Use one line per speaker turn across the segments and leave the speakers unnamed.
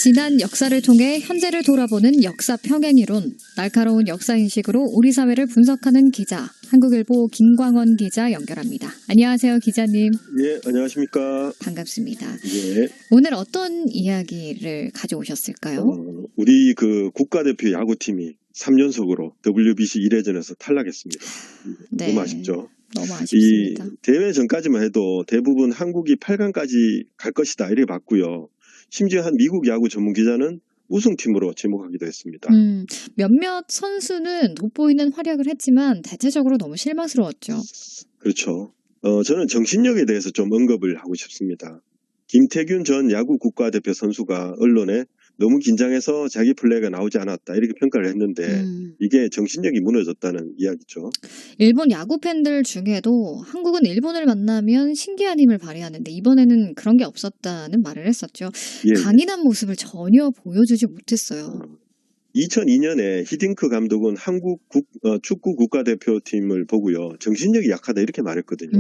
지난 역사를 통해 현재를 돌아보는 역사 평행이론, 날카로운 역사인식으로 우리 사회를 분석하는 기자, 한국일보 김광원 기자 연결합니다. 안녕하세요, 기자님.
예, 안녕하십니까.
반갑습니다.
예.
오늘 어떤 이야기를 가져오셨을까요?
우리 그 국가대표 야구팀이 3연속으로 WBC 1회전에서 탈락했습니다.
네.
너무 아쉽죠.
너무 아쉽습니다.
이 대회 전까지만 해도 대부분 한국이 8강까지 갈 것이다 이렇게 봤고요. 심지어 한 미국 야구 전문 기자는 우승팀으로 지목하기도 했습니다.
몇몇 선수는 돋보이는 활약을 했지만 대체적으로 너무 실망스러웠죠.
그렇죠. 저는 정신력에 대해서 좀 언급을 하고 싶습니다. 김태균 전 야구 국가대표 선수가 언론에 너무 긴장해서 자기 플레이가 나오지 않았다 이렇게 평가를 했는데 이게 정신력이 무너졌다는 이야기죠.
일본 야구 팬들 중에도 한국은 일본을 만나면 신기한 힘을 발휘하는데 이번에는 그런 게 없었다는 말을 했었죠.
예.
강인한 모습을 전혀 보여주지 못했어요.
2002년에 히딩크 감독은 한국 축구 국가대표팀을 보고요. 정신력이 약하다 이렇게 말했거든요.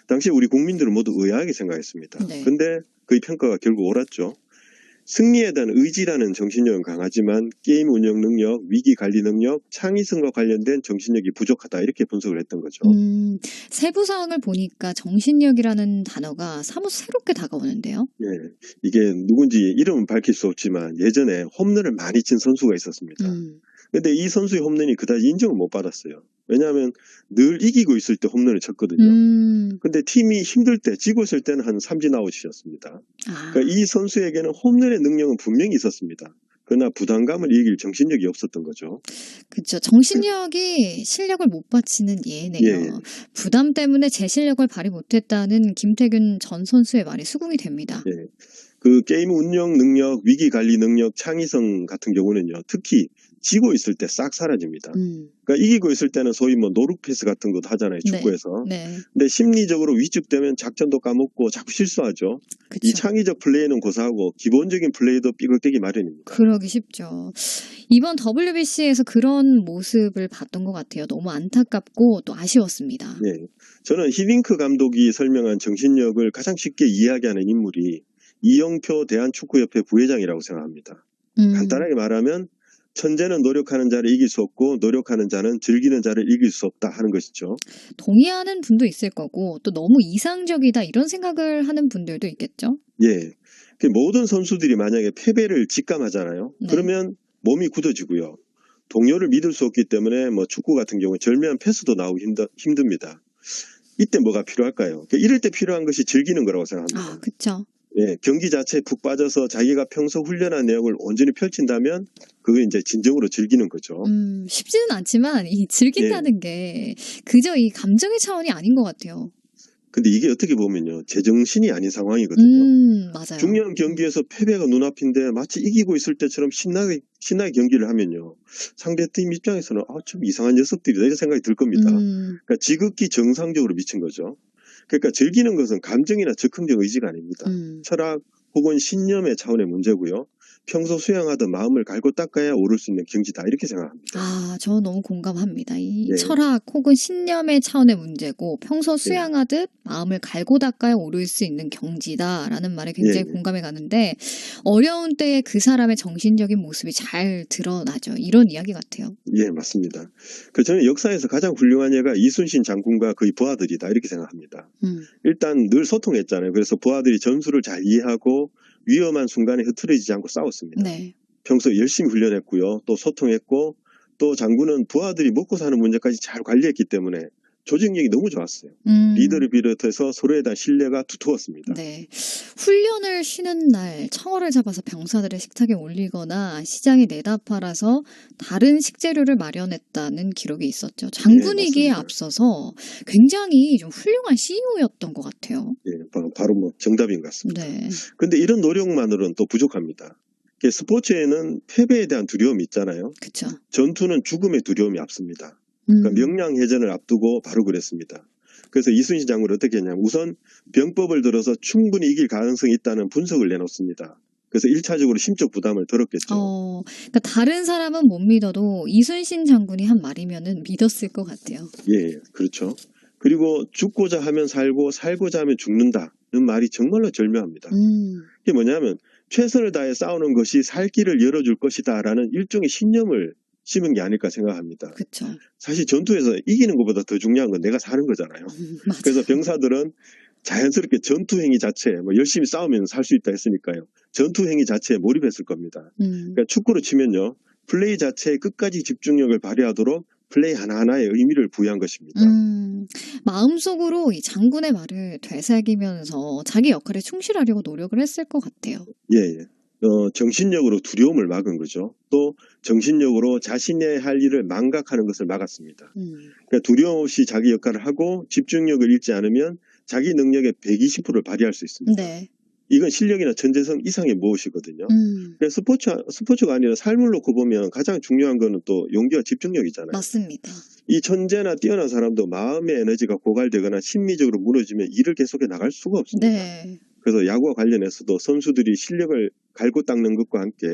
당시 우리 국민들은 모두 의아하게 생각했습니다.
네.
근데 그 평가가 결국 옳았죠. 승리에 대한 의지라는 정신력은 강하지만 게임 운영 능력, 위기 관리 능력, 창의성과 관련된 정신력이 부족하다 이렇게 분석을 했던 거죠.
세부 사항을 보니까 정신력이라는 단어가 사뭇 새롭게 다가오는데요.
예, 이게 누군지 이름은 밝힐 수 없지만 예전에 홈런을 많이 친 선수가 있었습니다. 근데 이 선수의 홈런이 그다지 인정을 못 받았어요. 왜냐하면 늘 이기고 있을 때 홈런을 쳤거든요. 근데 팀이 힘들 때, 지고 있을 때는 한 삼진 아웃이었습니다. 그러니까 이 선수에게는 홈런의 능력은 분명히 있었습니다. 그러나 부담감을 이길 정신력이 없었던 거죠.
그렇죠. 정신력이 실력을 못 바치는 예네요.
예.
부담 때문에 제 실력을 발휘 못했다는 김태균 전 선수의 말이 수긍이 됩니다.
예. 그 게임 운영 능력, 위기 관리 능력, 창의성 같은 경우는요. 특히 지고 있을 때 싹 사라집니다. 그러니까 이기고 있을 때는 소위 뭐 노룩 패스 같은 것도 하잖아요. 축구에서.
네.
근데 심리적으로 위축되면 작전도 까먹고 자꾸 실수하죠.
그쵸.
이 창의적 플레이는 고사하고 기본적인 플레이도 삐걱대기 마련입니다.
그러기 쉽죠. 이번 WBC에서 그런 모습을 봤던 것 같아요. 너무 안타깝고 또 아쉬웠습니다.
예. 저는 히딩크 감독이 설명한 정신력을 가장 쉽게 이야기하는 인물이 이영표 대한축구협회 부회장이라고 생각합니다. 간단하게 말하면 천재는 노력하는 자를 이길 수 없고 노력하는 자는 즐기는 자를 이길 수 없다 하는 것이죠.
동의하는 분도 있을 거고 또 너무 이상적이다 이런 생각을 하는 분들도 있겠죠.
예, 모든 선수들이 만약에 패배를 직감하잖아요.
네.
그러면 몸이 굳어지고요. 동료를 믿을 수 없기 때문에 뭐 축구 같은 경우에 절묘한 패스도 나오기 힘듭니다. 이때 뭐가 필요할까요? 이럴 때 필요한 것이 즐기는 거라고 생각합니다.
아, 그렇죠.
예, 경기 자체에 푹 빠져서 자기가 평소 훈련한 내용을 온전히 펼친다면 그게 이제 진정으로 즐기는 거죠.
쉽지는 않지만 이 즐긴다는 게 그저 이 감정의 차원이 아닌 것 같아요.
근데 이게 어떻게 보면요. 제정신이 아닌 상황이거든요.
맞아요.
중요한 경기에서 패배가 눈앞인데 마치 이기고 있을 때처럼 신나게 경기를 하면요. 상대팀 입장에서는 좀 이상한 녀석들이다 이런 생각이 들 겁니다. 그러니까 지극히 정상적으로 미친 거죠. 그러니까 즐기는 것은 감정이나 즉흥적 의지가 아닙니다. 철학 혹은 신념의 차원의 문제고요. 평소 수양하던 마음을 갈고 닦아야 오를 수 있는 경지다 이렇게 생각합니다.
아, 저 너무 공감합니다. 이
네.
철학 혹은 신념의 차원의 문제고 평소 수양하듯 마음을 갈고 닦아야 오를 수 있는 경지다라는 말에 굉장히 공감이 가는데 어려운 때에 그 사람의 정신적인 모습이 잘 드러나죠. 이런 이야기 같아요.
예, 맞습니다. 저는 역사에서 가장 훌륭한 예가 이순신 장군과 그의 부하들이다 이렇게 생각합니다. 일단 늘 소통했잖아요. 그래서 부하들이 전술을 잘 이해하고 위험한 순간에 흐트러지지 않고 싸웠습니다.
네.
평소 열심히 훈련했고요. 또 소통했고 또 장군은 부하들이 먹고 사는 문제까지 잘 관리했기 때문에 조직력이 너무 좋았어요. 리더를 비롯해서 서로에 대한 신뢰가 두터웠습니다.
네. 훈련을 쉬는 날 청어를 잡아서 병사들의 식탁에 올리거나 시장에 내다 팔아서 다른 식재료를 마련했다는 기록이 있었죠. 장군이기에
네,
앞서서 굉장히 좀 훌륭한 CEO였던 것 같아요.
예, 바로 뭐 정답인 것 같습니다.
네.
근데 이런 노력만으로는 또 부족합니다. 스포츠에는 패배에 대한 두려움이 있잖아요.
그렇죠.
전투는 죽음의 두려움이 앞섭니다. 그러니까 명량해전을 앞두고 바로 그랬습니다. 그래서 이순신 장군은 어떻게 했냐면 우선 병법을 들어서 충분히 이길 가능성이 있다는 분석을 내놓습니다. 그래서 1차적으로 심적 부담을 덜었겠죠.
그러니까 다른 사람은 못 믿어도 이순신 장군이 한 말이면은 믿었을 것 같아요.
예, 그렇죠. 그리고 죽고자 하면 살고 살고자 하면 죽는다는 말이 정말로 절묘합니다. 이게 뭐냐면 최선을 다해 싸우는 것이 살 길을 열어줄 것이다라는 일종의 신념을 심은 게 아닐까 생각합니다.
그쵸.
사실 전투에서 이기는 것보다 더 중요한 건 내가 사는 거잖아요. 그래서 병사들은 자연스럽게 전투 행위 자체에 열심히 싸우면 살 수 있다 했으니까요. 전투 행위 자체에 몰입했을 겁니다. 그러니까 축구로 치면요. 플레이 자체에 끝까지 집중력을 발휘하도록 플레이 하나하나에 의미를 부여한 것입니다.
마음속으로 이 장군의 말을 되새기면서 자기 역할에 충실하려고 노력을 했을 것 같아요.
예. 정신력으로 두려움을 막은 거죠. 또 정신력으로 자신의 할 일을 망각하는 것을 막았습니다. 그러니까 두려움 없이 자기 역할을 하고 집중력을 잃지 않으면 자기 능력의 120%를 발휘할 수 있습니다.
네.
이건 실력이나 천재성 이상의 무엇이거든요. 그래서 스포츠가 아니라 삶을 놓고 보면 가장 중요한 거는 또 용기와 집중력이잖아요.
맞습니다.
이 천재나 뛰어난 사람도 마음의 에너지가 고갈되거나 심리적으로 무너지면 일을 계속해 나갈 수가 없습니다.
네.
그래서 야구와 관련해서도 선수들이 실력을 갈고 닦는 것과 함께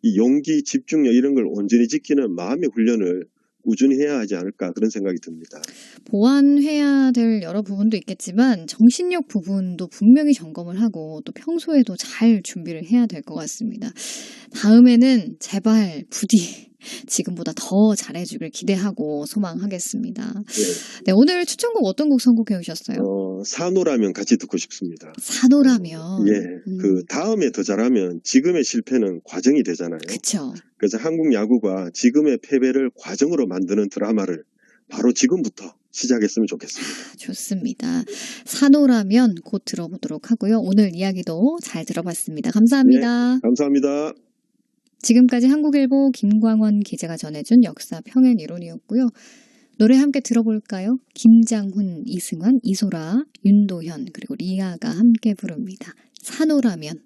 이 용기, 집중력 이런 걸 온전히 지키는 마음의 훈련을 꾸준히 해야 하지 않을까 그런 생각이 듭니다.
보완해야 될 여러 부분도 있겠지만 정신력 부분도 분명히 점검을 하고 또 평소에도 잘 준비를 해야 될 것 같습니다. 다음에는 제발 부디 지금보다 더 잘해주길 기대하고 소망하겠습니다. 네, 오늘 추천곡 어떤 곡 선곡해 오셨어요?
산호라면 같이 듣고 싶습니다.
산호라면.
예, 그 다음에 더 잘하면 지금의 실패는 과정이 되잖아요.
그렇죠.
그래서 한국 야구가 지금의 패배를 과정으로 만드는 드라마를 바로 지금부터 시작했으면 좋겠습니다.
좋습니다. 산호라면 곧 들어보도록 하고요. 오늘 이야기도 잘 들어봤습니다. 감사합니다.
네, 감사합니다.
지금까지 한국일보 김광원 기자가 전해준 역사 평행 이론이었고요. 노래 함께 들어볼까요? 김장훈, 이승환, 이소라, 윤도현 그리고 리아가 함께 부릅니다. 산호라면.